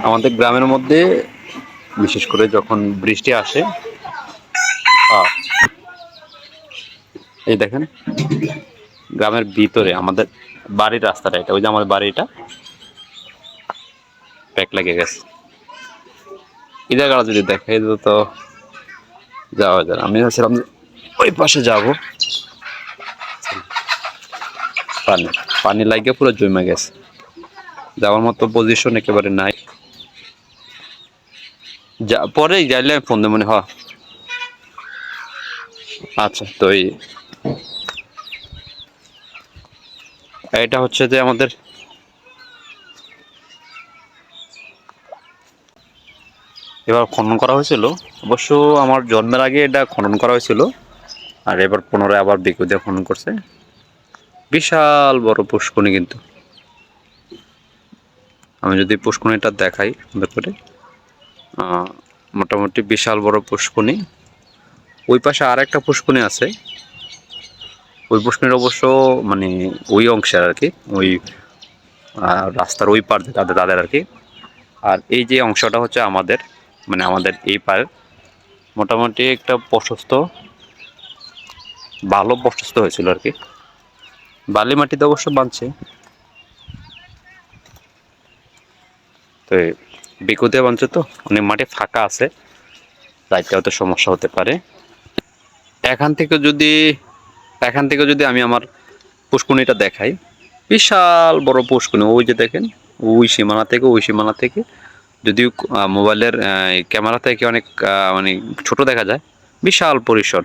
আমাদের গ্রামের মধ্যে বিশেষ করে যখন বৃষ্টি আসে, এই দেখেন গ্রামের ভিতরে আমাদের বাড়ির রাস্তাটা, এটা ওই যে আমাদের বাড়িটা প্যাক লেগে গেছে। এই জায়গাটা যদি দেখাই তো যাওয়া যায়। আমি ভাবছিলাম যে ওই পাশে যাব, পানি পানি লাগে পুরো জমে গেছে, যাওয়ার মতো পজিশন একেবারে নাই। পরে যাইলে আমি ফোন দেবো মনে হয়। আচ্ছা, তো এটা হচ্ছে যে আমাদের এবার খনন করা হয়েছিল, অবশ্য আমার জন্মের আগে এটা খনন করা হয়েছিল, আর এবার পুনরায় আবার বিকু দিয়ে খনন করছে। বিশাল বড় পুষ্করণী, কিন্তু আমি যদি পুষ্করণীটা দেখাই সুন্দর করে, মোটামুটি বিশাল বড় পুষ্করণী। ওই পাশে আর একটা পুষ্করণী আছে, ওই পুষ্করণীর অবশ্য মানে ওই অংশের আর কি, ওই রাস্তার ওই পার তাদের আর কি। আর এই যে অংশটা হচ্ছে আমাদের, মানে আমাদের এই পার মোটামুটি একটা প্রশস্ত, ভালো প্রশস্ত হয়েছিল আর কি। বালি মাটিতে অবশ্য বাঁধছে, তো বিকুতে বাঁধছে, তো অনেক মাটি ফাঁকা আছে, যাইতে হয়তো সমস্যা হতে পারে। এখান থেকে যদি আমি আমার পুষ্করণীটা দেখাই, বিশাল বড় পুষ্করণী। ওই যে দেখেন, ওই সীমানা থেকে যদিও মোবাইলের ক্যামেরা থেকে অনেক মানে ছোট দেখা যায়, বিশাল পরিসর।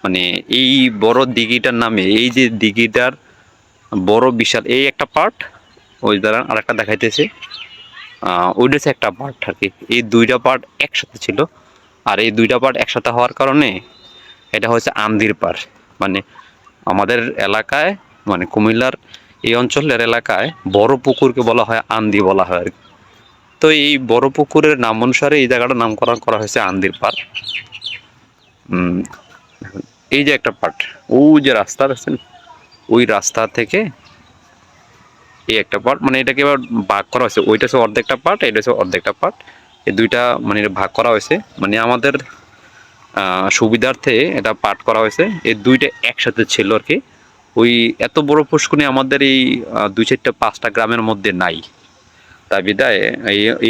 মানে এই বড় দিঘিটার নামে, এই যে দিঘিটার বড় বিশাল এই একটা পার্ট, ওই দ্বারা আর একটা দেখাইতেছে, ওইটা হচ্ছে একটা পার্ট আর কি। এই দুইটা পার্ট একসাথে ছিল, আর এই দুইটা পার্ট একসাথে হওয়ার কারণে এটা হচ্ছে আন্দির পাড়। মানে আমাদের এলাকায়, মানে কুমিল্লার এই অঞ্চলের এলাকায় বড় পুকুরকে বলা হয় আন্দি বলা হয় আর কি। তো এই বড় পুকুরের নাম অনুসারে এই জায়গাটার নামকরণ করা হয়েছে আন্দির পাড়। এই যে একটা পার্ট, ওই যে রাস্তা আছেন, ওই রাস্তা থেকে এই একটা পার্ট, মানে এটাকে এবার ভাগ করা হয়েছে, ওইটা হচ্ছে অর্ধেকটা পার্ট, এটা হচ্ছে অর্ধেকটা পার্ট। এই দুইটা মানে ভাগ করা হয়েছে, মানে আমাদের সুবিধার্থে এটা পাঠ করা হয়েছে। এই দুইটা একসাথে ছিল আর কি। ওই এত বড় পুষ্করণী আমাদের এই 2-4-5টা গ্রামের মধ্যে নাই। তাই বিদায়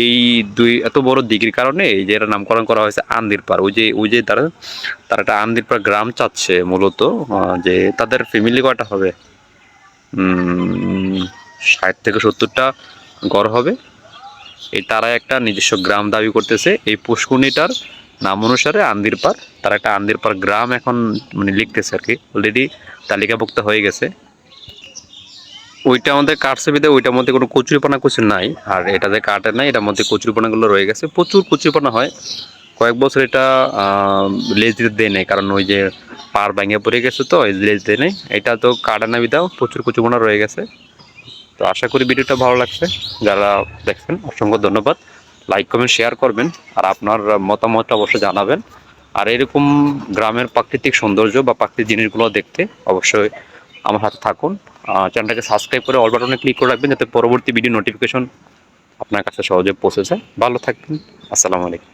এই দুই এত বড় দিঘির কারণে এই যে এর নামকরণ করা হয়েছে আন্দির পাড়। ওই যে তারা একটা আন্দির পাড় গ্রাম চাচ্ছে মূলত, যে তাদের ফ্যামিলি কয়টা হবে, 60 থেকে 70টা ঘর হবে। এই তারা একটা নিজস্ব গ্রাম দাবি করতেছে এই পুষ্করণীটার নাম অনুসারে আন্দির পাড়। তারা একটা আন্দির পাড় গ্রাম এখন মানে লিখতেছে আর কি, অলরেডি তালিকাভুক্ত হয়ে গেছে। ওইটা আমাদের কাটছে বিধে ওইটার মধ্যে কোনো কচুরিপানা কিছু নাই, আর এটা যে কাটে নাই এটার মধ্যে কচুরিপানাগুলো রয়ে গেছে, প্রচুর কচুরিপানা হয়। কয়েক বছর এটা লেজ দেয় নেই, কারণ ওই যে পাড় ভেঙে পড়ে গেছে, তো লেজ দেয় নেই। এটা তো কাটে না বিধাও প্রচুর কচুরিপানা রয়ে গেছে। তো আশা করি ভিডিওটা ভালো লাগছে, যারা দেখছেন অসংখ্য ধন্যবাদ। লাইক কমেন্ট শেয়ার করবেন, আর আপনার মতামতটা অবশ্যই জানাবেন। আর এরকম গ্রামের প্রাকৃতিক সৌন্দর্য বা প্রাকৃতিক জিনিসগুলো দেখতে অবশ্যই আমার হাতে থাকুন। চ্যানেলটাকে সাবস্ক্রাইব করে অল বাটনে ক্লিক করে রাখবেন, যাতে পরবর্তী ভিডিও নোটিফিকেশন আপনার কাছে সহজে পৌঁছে যায়। ভালো থাকবেন, আসসালামু আলাইকুম।